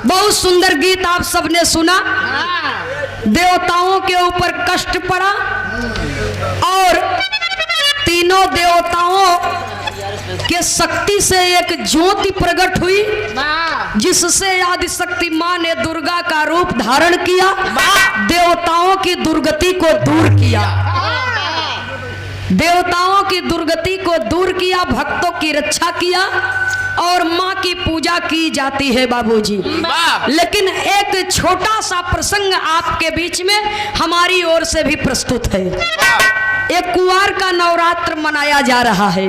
बहुत सुंदर गीत आप सबने सुना। देवताओं के ऊपर कष्ट पड़ा और तीनों देवताओं के शक्ति से एक ज्योति प्रकट हुई, जिससे आदिशक्ति मां ने दुर्गा का रूप धारण किया, देवताओं की दुर्गति को दूर किया, देवताओं की दुर्गति को दूर किया, भक्तों की रक्षा किया और मां की पूजा की जाती है बाबूजी। लेकिन एक छोटा सा प्रसंग आपके बीच में हमारी ओर से भी प्रस्तुत है। एक कुंवार का नवरात्र मनाया जा रहा है।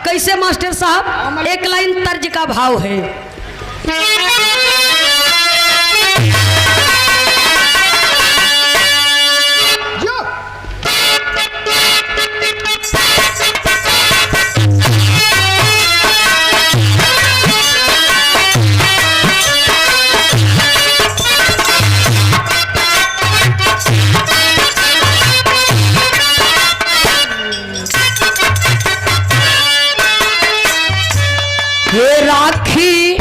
कैसे मास्टर साहब? एक लाइन तर्ज का भाव है। राखी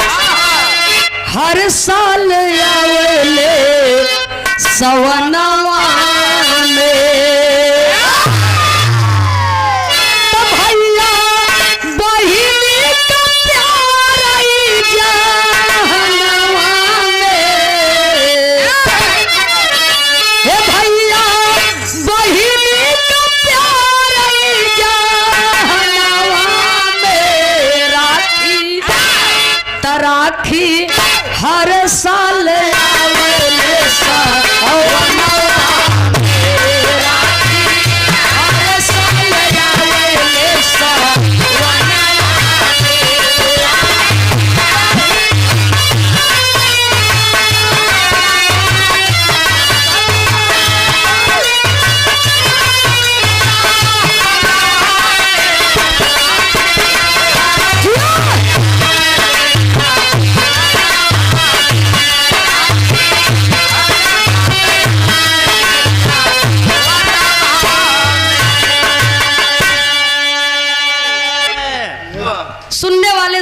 हर साल आवेले सवनवा में, तो भैया बहिनी का प्यार आई जहनवा में, हे भैया बहिनी का प्यार आई जहनवा में। राखी तराखी हर साल आवेले सवनवा में, राखी हर साल आवेले सवनवा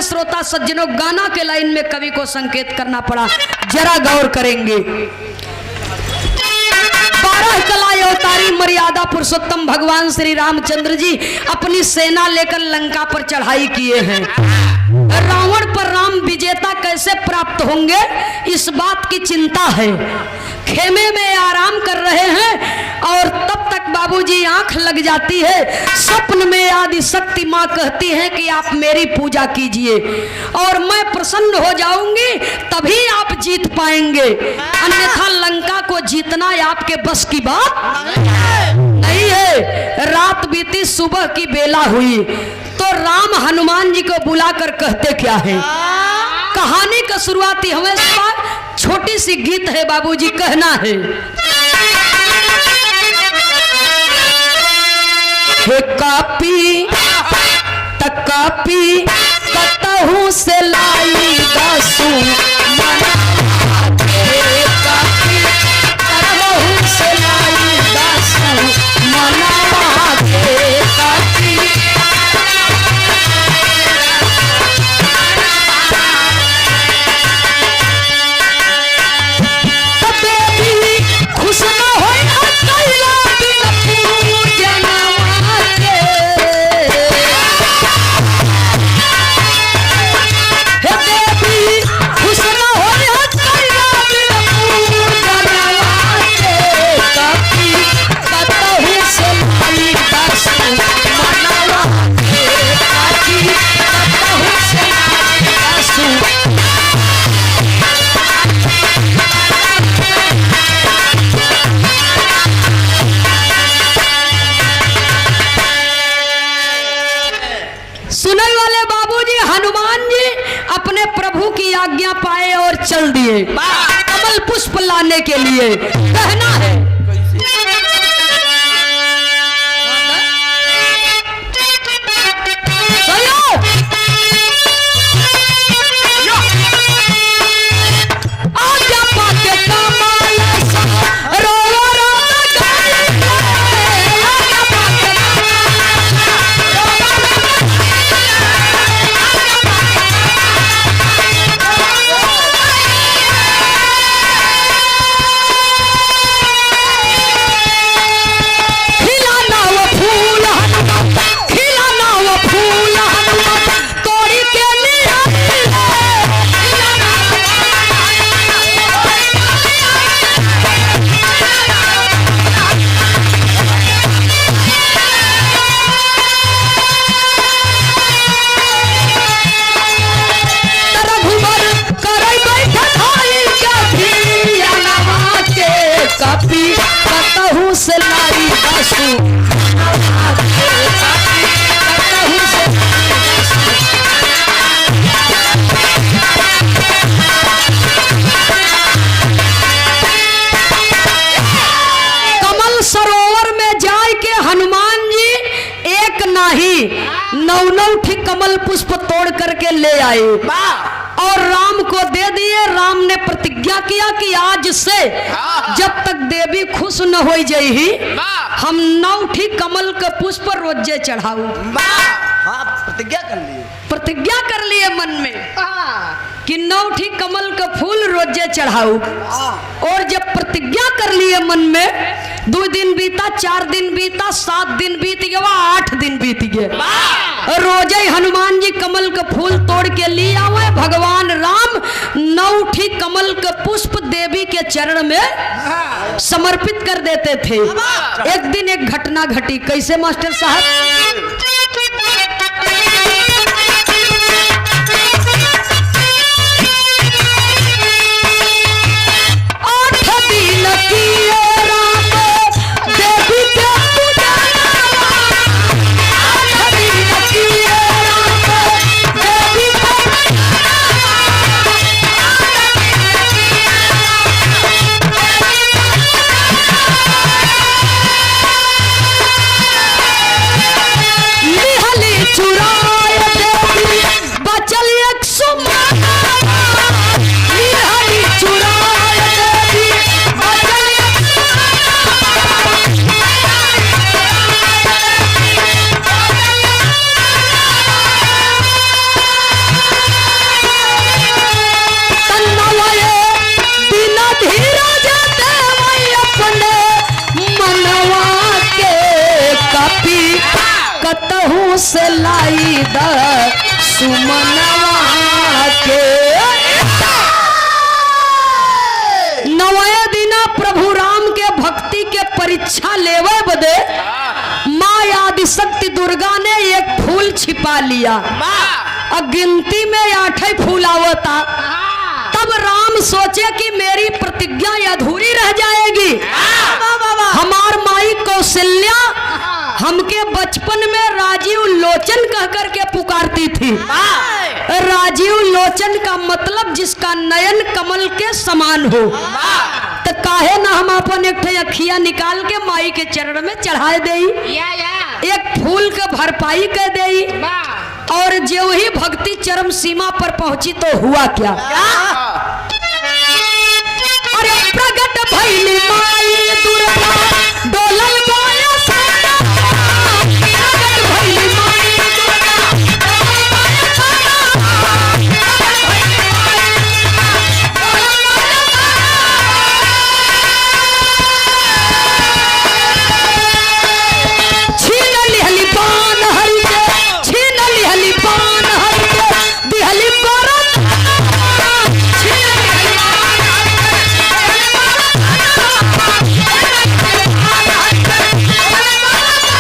श्रोता सज्जनों, गाना के लाइन में कवि को संकेत करना पड़ा, जरा गौर करेंगे। 12 कला अवतारी मर्यादा पुरुषोत्तम भगवान श्री रामचंद्र जी अपनी सेना लेकर लंका पर चढ़ाई किए हैं। रावण पर राम विजेता कैसे प्राप्त होंगे, इस बात की चिंता है। खेमे में आराम कर रहे हैं और तब तक बाबूजी आंख लग जाती है। स्वप्न में आदिशक्ति मां कहती है कि आप मेरी पूजा कीजिए और मैं प्रसन्न हो जाऊंगी, तभी आप जीत पाएंगे, अन्यथा लंका को जीतना आपके बस की बात नहीं है। रात बीती, सुबह की बेला हुई तो राम हनुमान जी को बुलाकर कहते क्या है। कहानी का शुरुआती हमेशा छोटी सी गीत है बाबूजी, कहना है। हे कापी तकापी कतहु से लाई दासू मना के, कापी कतहु से लाई दासू मना के, कापी खुश न होई कैला बिन पूजनवा के, हे देवी खुश न होई कैला बिन पूजनवा के, कापी कतहु से लाई दासू मनवा के, कापी कतहु से लाई दासू। सुनने वाले बाबूजी, हनुमान जी अपने प्रभु की आज्ञा पाए और चल दिए कमल पुष्प लाने के लिए। कहना है आज्ञा पाके कमल 9 ठीक कमल पुष्प तोड़ करके ले आए और राम को दे दिए। राम ने प्रतिज्ञा किया कि आज से जब तक देवी खुश न हो जाही हम 9 ठीक कमल के पुष्प रोजे चढ़ाऊ। प्रतिज्ञा कर लिए मन में कि 9 ठीक कमल का फूल रोजे चढ़ाऊ। और जब प्रतिज्ञा कर लिए मन में 2 दिन बीता, 4 दिन बीता, 7 दिन बीत गया, 8 दिन बीत गए। रोजे हनुमान जी कमल का फूल तोड़ के लिए आवे। भगवान राम 9 ठीक कमल का पुष्प देवी के चरण में समर्पित कर देते थे। एक दिन एक घटना घटी। कैसे मास्टर साहब? से लाई द सुमनवा के 9वें दिना प्रभु राम के भक्ति के परीक्षा लेवे बदे माँ आदिशक्ति दुर्गा ने एक फूल छिपा लिया। और गिनती में 8 फूल आवता। तब राम सोचे कि मेरी प्रतिज्ञा अधूरी रह जाएगी। हमार माई कौशल्या हमके बचपन में राजीव लोचन कह करके पुकारती थी। राजीव लोचन का मतलब जिसका नयन कमल के समान हो। तो काहे ना हम अपन एक अखिया निकाल के माई के चरण में चढ़ाए देई, एक फूल के भरपाई कर देई। और जो ही भक्ति चरम सीमा पर पहुंची तो हुआ क्या? अरे प्रगट भइली माई दुर्गा डोलल बाया सारा। प्रगट भइली माई दुर्गा डोलल बाया सारा। प्रगट भइली माई डोलल बाया सारा। छीन लिहली पान हरि के, छीन लिहली पान हरि के, दिहली परत। छीन लिहली पान हरि के, दिहली परत।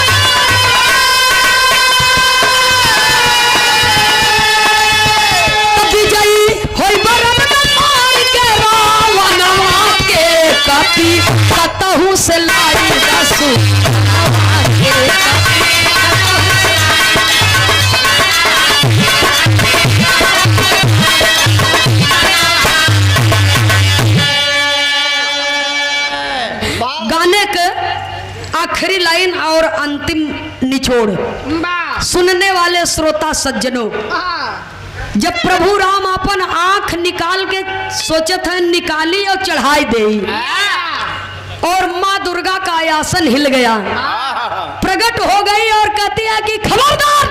विजयी होई बरन मार के रावणवा के कपि कतहु से लाई दसु के गाने के आखिरी लाइन और अंतिम निचोड़ सुनने वाले श्रोता सज्जनों, जब प्रभु राम अपन आंख निकाल के सोचत है निकाली और चढ़ाई दे और माँ दुर्गा का आसन हिल गया, प्रकट हो गई और कहती है कि खबरदार।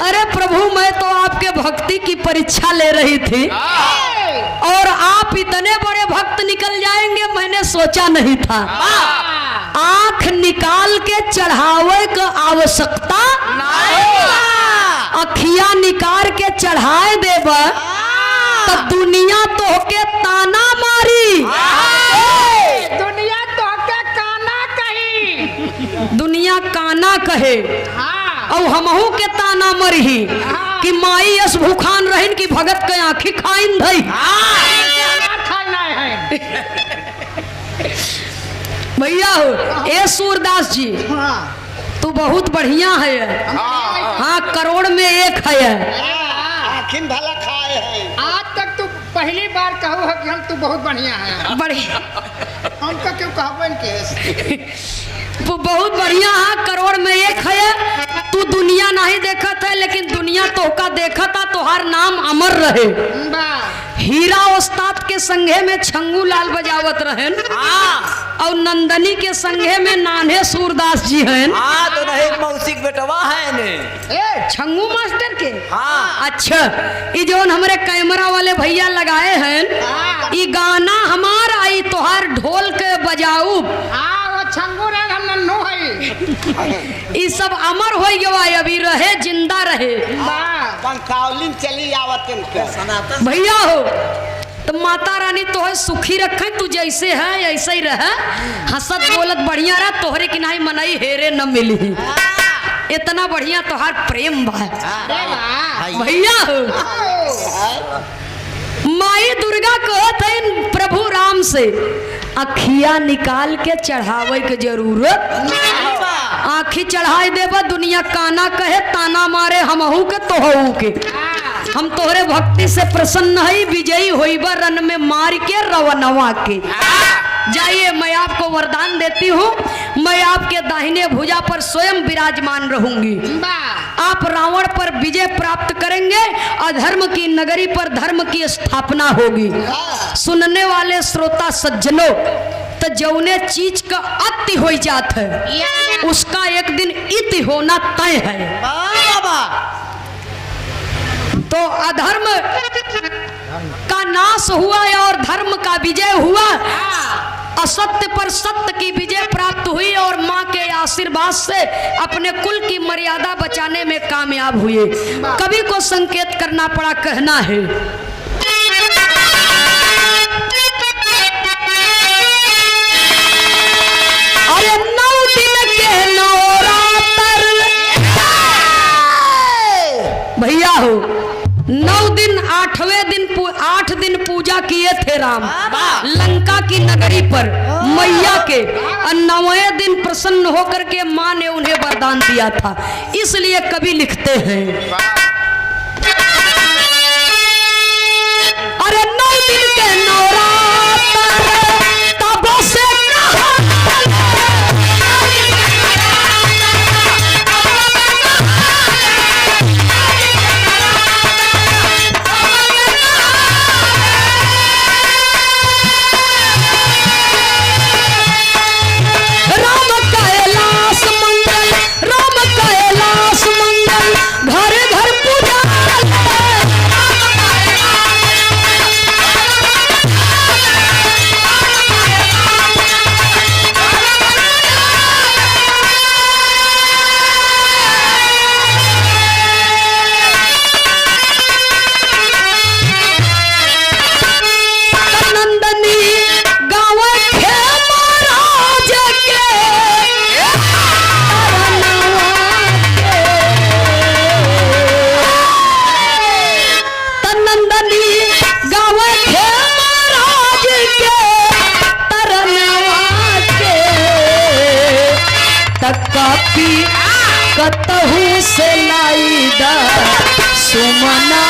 अरे प्रभु मैं तो आपके भक्ति की परीक्षा ले रही थी और आप इतने बड़े भक्त निकल जाएंगे मैंने सोचा नहीं था। आंख निकाल के चढ़ावे का आवश्यकता अखिया निकाल के चढ़ाए देव तो दुनिया तो के ताना मारी। दुनिया तो के काना कही, दुनिया काना कहे और हमहू के ताना मरही कि माई अस भूखान रहन की भगत के आंखी खाइन धई। भैया हो ए सूरदास जी तू बहुत बढ़िया है। हाँ करोड़ में एक है। आखिर भला खाए है। आज तक तू पहली बार कहो है कि हम तू बहुत बढ़िया है। बढ़िया हमका क्यों कहबन के बहुत बढ़िया है, करोड़ में एक है। तू दुनिया नहीं देखत है, लेकिन दुनिया तोहका देखत है, तोहार नाम अमर रहे। हीरा उस्ताद के संघे में छंगू लाल बजावत रहन, और नंदनी के संघे में नान्हे सूरदास जी हैं। तो नहीं मौसिक बेटवा है ने छंगू मास्टर के। हाँ। अच्छा, ये जो हमारे कैमरा वाले भैया लगाए हैं, ये गाना हमारा आई तोहार ढोल के बजाऊ, ये सब अमर हो गया, अभी रहे जिंदा रहे। पंकावलिन चली आवत इनके। भैया हो तो माता रानी तोहे सुखी रखे, तू जैसे है ऐसे ही रह, हंसत बोलत बढ़िया रह, तोहरे की नहीं मनई हेरे न मिली। इतना बढ़िया तोहार प्रेम बा भैया हो। माई दुर्गा कहत है प्रभु राम से, अखिया निकाल के चढ़ावे के जरूरत, आखी चढ़ाई देबा दुनिया काना कहे ताना मारे हमहू के तोहू के। हम तोहरे भक्ति से प्रसन्न है, विजयी होइबा रन में मार के रवनवा के। जाइए, मैं आपको वरदान देती हूँ, मैं आपके दाहिने भुजा पर स्वयं विराजमान रहूंगी। आप रावण पर विजय प्राप्त करेंगे, अधर्म की नगरी पर धर्म की स्थापना होगी। सुनने वाले श्रोता सज्जनों, तो जौने चीज का अति हो जात है, उसका एक दिन इति होना तय है। तो अधर्म का नाश हुआ और धर्म का विजय हुआ, असत्य पर सत्य की विजय प्राप्त हुई, और माँ के आशीर्वाद से अपने कुल की मर्यादा बचाने में कामयाब हुए। कवि को संकेत करना पड़ा, कहना है, अरे 9 दिन के नवरात्र, भैया हो 9 दिन 8 दिन पूजा किए थे राम लंका की नगरी पर मैया के, और 9वें दिन प्रसन्न होकर के माँ ने उन्हें वरदान दिया था। इसलिए कवि लिखते हैं, अरे 9 दिन के नवरात्र तब से कतहु से लाई दा सुमना